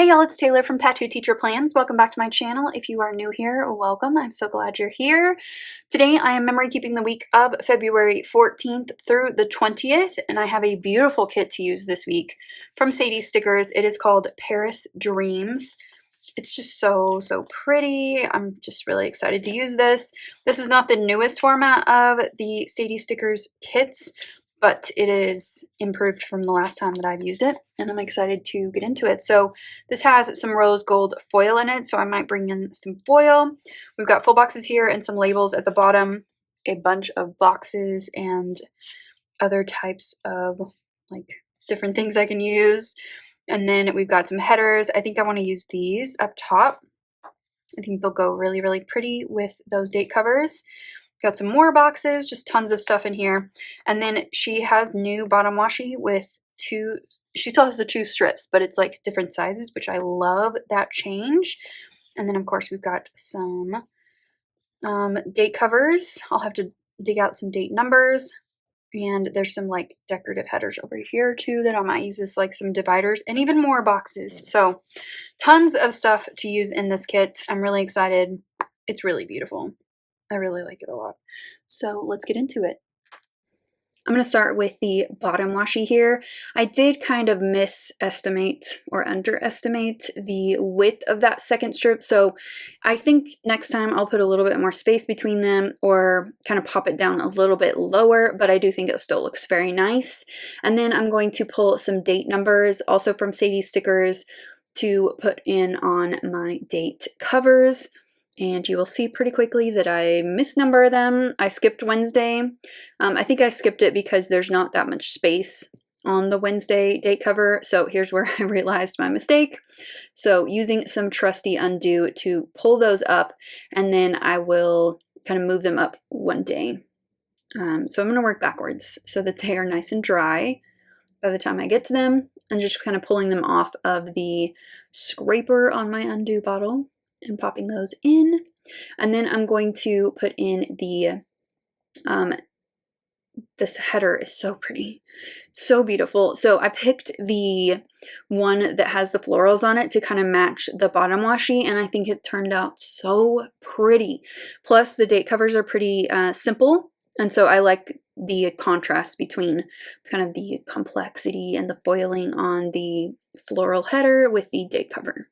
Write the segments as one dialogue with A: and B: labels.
A: Hey y'all, it's Taylor from Tattooed Teacher Plans. Welcome back to my channel. If you are new here, welcome. I'm so glad you're here. Today I am memory keeping the week of February 14th through the 20th, and I have a beautiful kit to use this week from Sadie Stickers. It is called Paris Dreams. It's just so pretty. I'm just really excited to use this. This is not the newest format of the Sadie Stickers kits, but it is improved from the last time that I've used it, and I'm excited to get into it. So this has some rose gold foil in it, so I might bring in some foil. We've got full boxes here and some labels at the bottom, a bunch of boxes and other types of like different things I can use. And then we've got some headers. I think I want to use these up top. I think they'll go really pretty with those date covers. Got some more boxes, just tons of stuff in here. And then she has new bottom washi with she still has the 2 strips, but it's like different sizes, which I love that change. And then of course we've got some date covers. I'll have to dig out some date numbers. And there's some like decorative headers over here too that I might use as like some dividers, and even more boxes. So tons of stuff to use in this kit. I'm really excited. It's really beautiful. I really like it a lot. So let's get into it. I'm going to start with the bottom washi here. I did kind of misestimate or underestimate the width of that second strip. So I think next time I'll put a little bit more space between them or kind of pop it down a little bit lower, but I do think it still looks very nice. And then I'm going to pull some date numbers also from Sadie Stickers to put in on my date covers. And you will see pretty quickly that I misnumber them. I skipped Wednesday. I think I skipped it because there's not that much space on the Wednesday date cover. So here's where I realized my mistake. So using some trusty undo to pull those up, and then I will kind of move them up one day. So I'm going to work backwards so that they are nice and dry by the time I get to them, and just kind of pulling them off of the scraper on my undo bottle and popping those in. And then I'm going to put in the this header is so pretty, so beautiful. So I picked the one that has the florals on it to kind of match the bottom washi, and I think it turned out so pretty. Plus the date covers are pretty simple, and so I like the contrast between kind of the complexity and the foiling on the floral header with the date cover.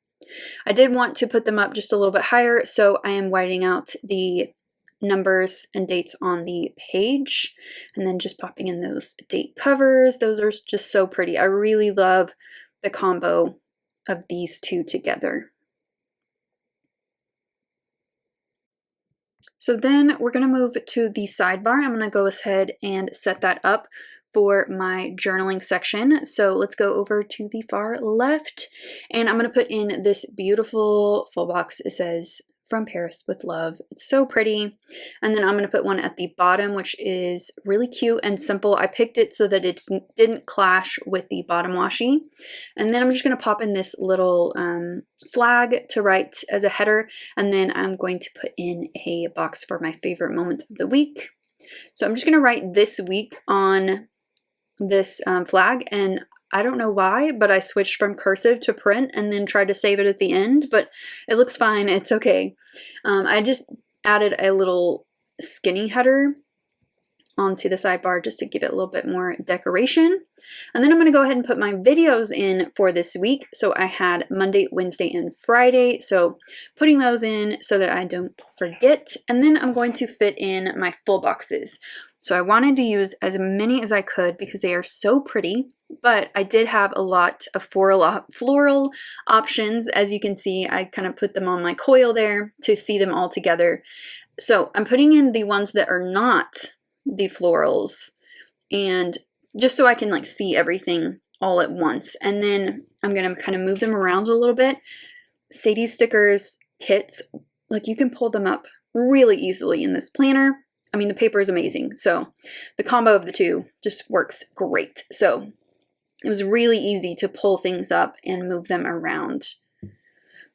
A: I did want to put them up just a little bit higher, so I am whiting out the numbers and dates on the page and then just popping in those date covers. Those are just so pretty. I really love the combo of these two together. So then we're going to move to the sidebar. I'm going to go ahead and set that up for my journaling section. So let's go over to the far left, and I'm going to put in this beautiful full box. It says "From Paris with Love." It's so pretty. And then I'm going to put one at the bottom, which is really cute and simple. I picked it so that it didn't clash with the bottom washi. And then I'm just going to pop in this little flag to write as a header, and then I'm going to put in a box for my favorite moment of the week. So I'm just going to write this week on this flag, and I don't know why, but I switched from cursive to print and then tried to save it at the end, but it looks fine. It's okay. I just added a little skinny header onto the sidebar just to give it a little bit more decoration. And then I'm going to go ahead and put my videos in for this week. So I had Monday, Wednesday, and Friday. So putting those in so that I don't forget. And then I'm going to fit in my full boxes. So I wanted to use as many as I could because they are so pretty, but I did have a lot of floral options. As you can see, I kind of put them on my coil there to see them all together. So I'm putting in the ones that are not the florals, and just so I can like see everything all at once. And then I'm going to kind of move them around a little bit. Sadie Stickers kits, like you can pull them up really easily in this planner. I mean, the paper is amazing. So the combo of the two just works great. So it was really easy to pull things up and move them around.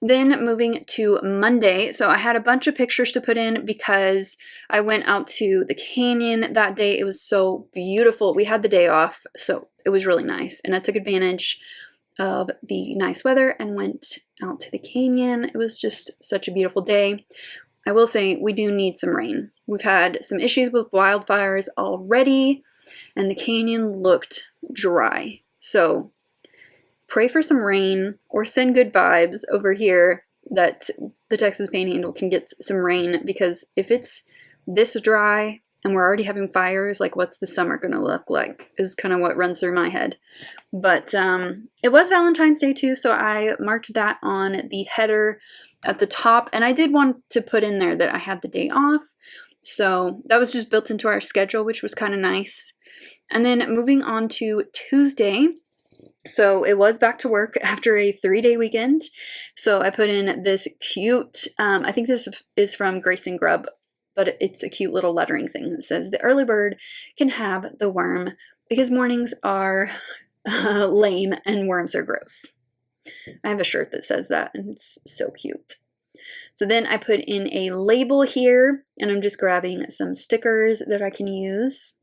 A: Then moving to Monday, so I had a bunch of pictures to put in because I went out to the canyon that day. It was so beautiful. We had the day off, so it was really nice, and I took advantage of the nice weather and went out to the canyon. It was just such a beautiful day. I will say we do need some rain. We've had some issues with wildfires already, and the canyon looked dry. So pray for some rain or send good vibes over here that the Texas Panhandle can get some rain, because if it's this dry and we're already having fires, like what's the summer gonna look like is kind of what runs through my head. But it was Valentine's Day too, so I marked that on the header at the top, and I did want to put in there that I had the day off, so that was just built into our schedule, which was kind of nice. And then moving on to Tuesday, so it was back to work after a 3-day weekend. So I put in this cute, I think this is from Grace and Grub, but it's a cute little lettering thing that says, "The early bird can have the worm because mornings are lame and worms are gross." I have a shirt that says that, and it's so cute. So then I put in a label here, and I'm just grabbing some stickers that I can use.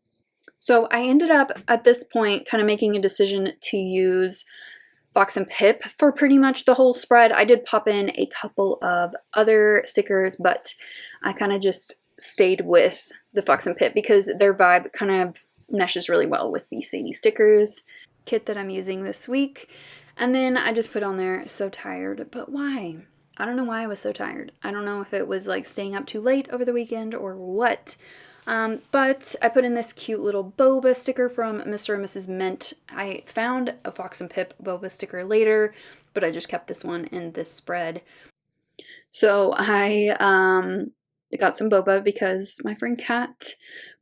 A: So I ended up at this point kind of making a decision to use Fox and Pip for pretty much the whole spread. I did pop in a couple of other stickers, but I kind of just stayed with the Fox and Pip because their vibe kind of meshes really well with the Sadie stickers kit that I'm using this week. And then I just put on there, "So tired." But why? I don't know why I was so tired. I don't know if it was like staying up too late over the weekend or what. But I put in this cute little boba sticker from Mr. and Mrs. Mint. I found a Fox and Pip boba sticker later, but I just kept this one in this spread. So I got some boba because my friend Kat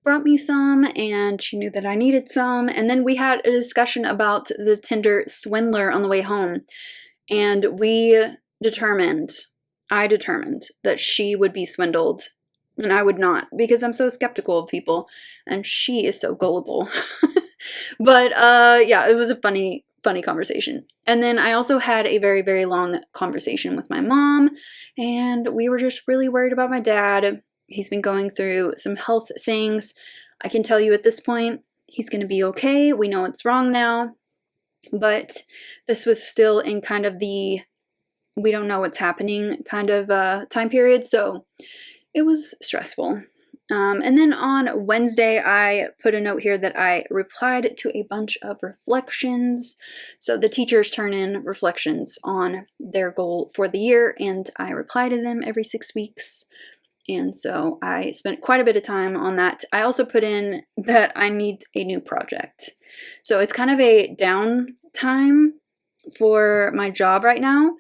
A: brought me some and she knew that I needed some. And then we had a discussion about the Tinder swindler on the way home. And I determined that she would be swindled and I would not, because I'm so skeptical of people and she is so gullible. But yeah, it was a funny conversation. And then I also had a very, very long conversation with my mom, and we were just really worried about my dad. He's been going through some health things. I can tell you at this point, he's going to be okay. We know it's wrong now, but this was still in kind of the we don't know what's happening kind of time period, so it was stressful. And then on Wednesday, I put a note here that I replied to a bunch of reflections. So the teachers turn in reflections on their goal for the year, and I reply to them every 6 weeks. And so I spent quite a bit of time on that. I also put in that I need a new project. So it's kind of a downtime for my job right now,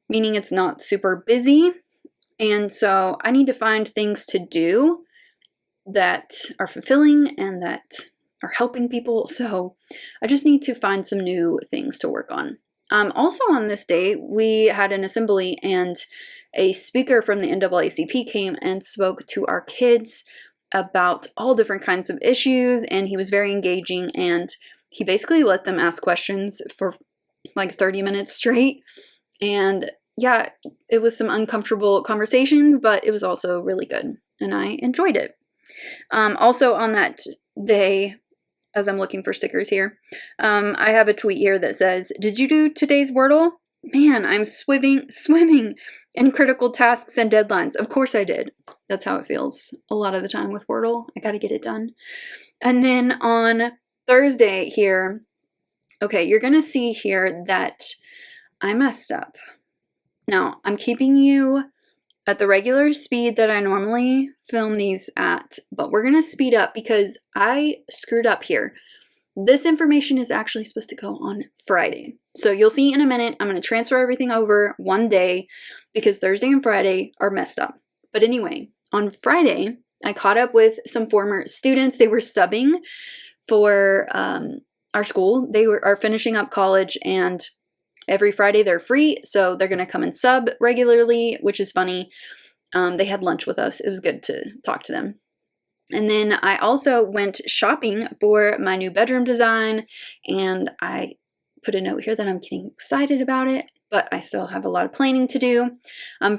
A: meaning it's not super busy. And so I need to find things to do that are fulfilling and that are helping people. So I just need to find some new things to work on. Also on this day, we had an assembly and a speaker from the NAACP came and spoke to our kids about all different kinds of issues, and he was very engaging, and he basically let them ask questions for like 30 minutes straight. And yeah, it was some uncomfortable conversations, but it was also really good, and I enjoyed it. Also on that day, as I'm looking for stickers here, I have a tweet here that says, "Did you do today's Wordle? Man, I'm swimming in critical tasks and deadlines." Of course I did. That's how it feels a lot of the time with Wordle. I gotta get it done. And then on Thursday here, okay, you're gonna see here that I messed up. Now, I'm keeping you at the regular speed that I normally film these at, but we're going to speed up because I screwed up here. This information is actually supposed to go on Friday. So you'll see in a minute, I'm going to transfer everything over one day because Thursday and Friday are messed up. But anyway, on Friday, I caught up with some former students. They were subbing for our school. They are finishing up college, and every Friday they're free, so they're going to come and sub regularly, which is funny. They had lunch with us. It was good to talk to them. And then I also went shopping for my new bedroom design, and I put a note here that I'm getting excited about it, but I still have a lot of planning to do.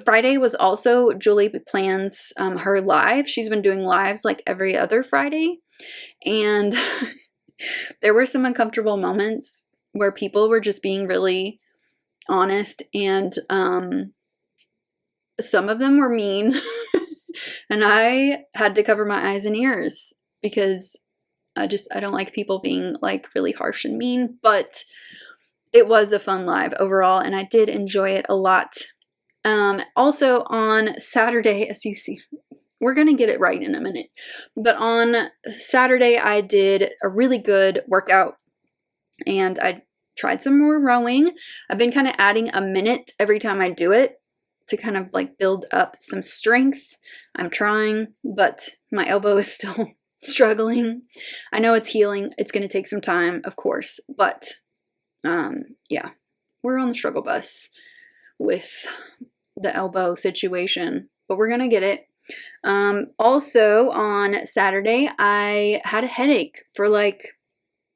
A: Friday was also Julie plans her live. She's been doing lives like every other Friday, and there were some uncomfortable moments where people were just being really honest, and some of them were mean. And I had to cover my eyes and ears because I don't like people being like really harsh and mean, but it was a fun live overall, and I did enjoy it a lot. Also on Saturday, as you see, we're going to get it right in a minute, but on Saturday I did a really good workout, and I tried some more rowing. I've been kind of adding a minute every time I do it to kind of like build up some strength. I'm trying, but my elbow is still struggling. I know it's healing. It's going to take some time, of course, but yeah, we're on the struggle bus with the elbow situation, but we're going to get it. Also on Saturday, I had a headache for like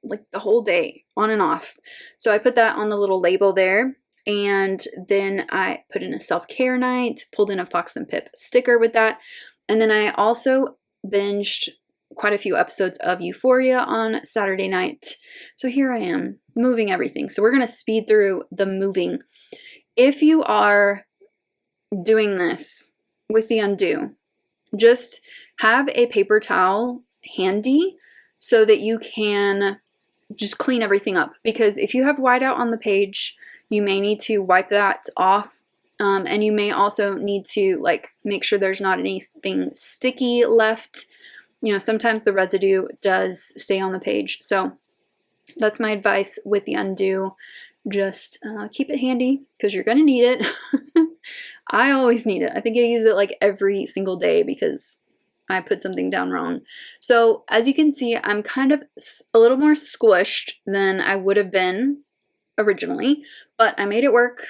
A: the whole day, on and off. So I put that on the little label there. And then I put in a self-care night, pulled in a Fox and Pip sticker with that. And then I also binged quite a few episodes of Euphoria on Saturday night. So here I am, moving everything. So we're going to speed through the moving. If you are doing this with the undo, just have a paper towel handy so that you can just clean everything up. Because if you have whiteout on the page, you may need to wipe that off, and you may also need to like make sure there's not anything sticky left. You know, sometimes the residue does stay on the page. So that's my advice with the undo. Just keep it handy because you're going to need it. I always need it. I think I use it like every single day because I put something down wrong. So as you can see, I'm kind of a little more squished than I would have been originally, but I made it work.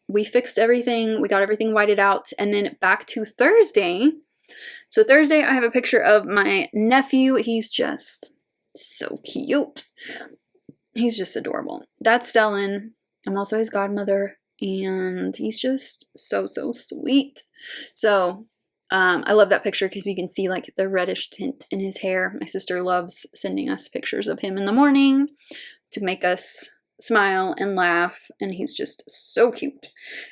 A: We fixed everything. We got everything whited out, and then back to Thursday. So Thursday, I have a picture of my nephew. He's just so cute. He's just adorable. That's Stellan. I'm also his godmother, and he's just so sweet. So I love that picture because you can see like the reddish tint in his hair. My sister loves sending us pictures of him in the morning to make us smile and laugh, and he's just so cute.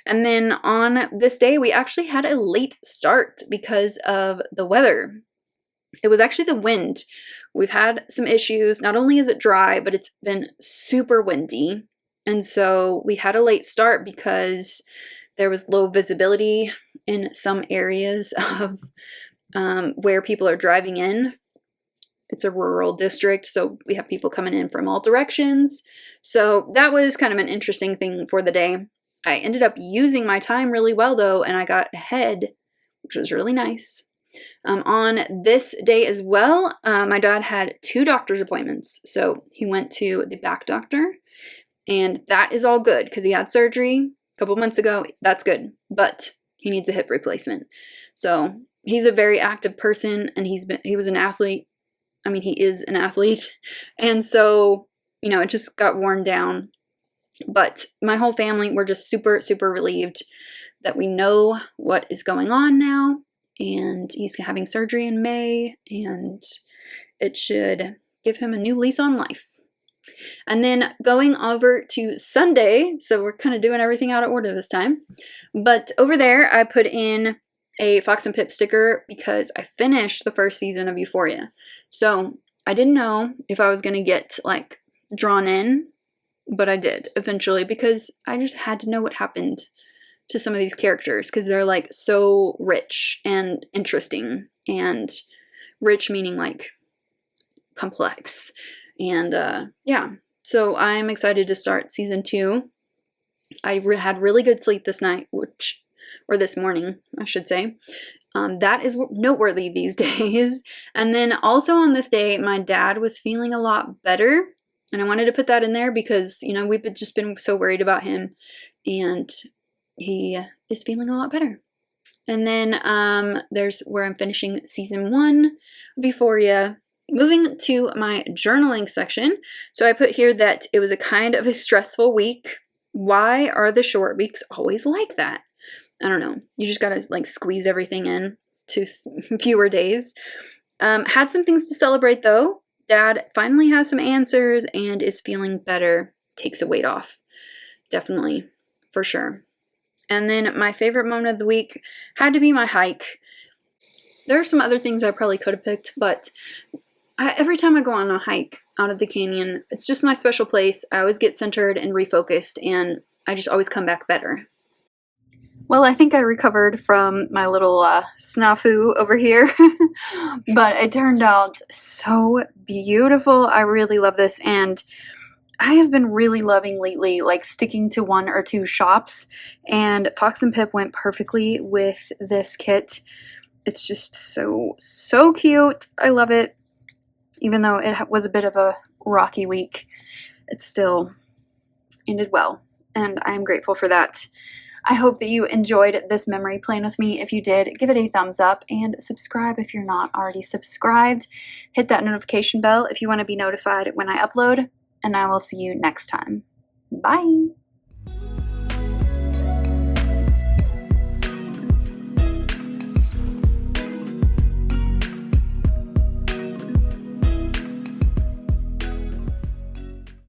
A: And then on this day, we actually had a late start because of the weather. It was actually the wind. We've had some issues. Not only is it dry, but it's been super windy. And so we had a late start because there was low visibility in some areas of where people are driving in. It's a rural district, so we have people coming in from all directions. So that was kind of an interesting thing for the day. I ended up using my time really well, though, and I got ahead, which was really nice. On this day as well, my dad had 2 doctor's appointments. So he went to the back doctor, and that is all good because he had surgery a couple months ago. That's good, but he needs a hip replacement. So he's a very active person, and he was an athlete. I mean, he is an athlete. And so, you know, it just got worn down. But my whole family, we're just super relieved that we know what is going on now. And he's having surgery in May, and it should give him a new lease on life. And then going over to Sunday, so we're kind of doing everything out of order this time. But over there, I put in a Fox and Pip sticker because I finished the first season of Euphoria. So I didn't know if I was going to get like drawn in, but I did eventually because I just had to know what happened to some of these characters because they're like so rich and interesting, and rich meaning like complex. And yeah, so I'm excited to start season 2. I had really good sleep this night, or this morning, I should say. That is noteworthy these days. And then also on this day, my dad was feeling a lot better. And I wanted to put that in there because, you know, we've just been so worried about him. And he is feeling a lot better. And then there's where I'm finishing season 1 of Euphoria. Moving to my journaling section. So I put here that it was a kind of a stressful week. Why are the short weeks always like that? I don't know. You just gotta like squeeze everything in to fewer days. Had some things to celebrate though. Dad finally has some answers and is feeling better takes a weight off. Definitely, for sure. And then my favorite moment of the week had to be my hike. There are some other things I probably could have picked, but every time I go on a hike out of the canyon, it's just my special place. I always get centered and refocused, and I just always come back better. Well, I think I recovered from my little snafu over here, but it turned out so beautiful. I really love this, and I have been really loving lately, like sticking to 1 or 2 shops, and Fox and Pip went perfectly with this kit. It's just so cute. I love it. Even though it was a bit of a rocky week, it still ended well, and I am grateful for that. I hope that you enjoyed this memory plan with me. If you did, give it a thumbs up and subscribe if you're not already subscribed. Hit that notification bell if you want to be notified when I upload, and I will see you next time. Bye!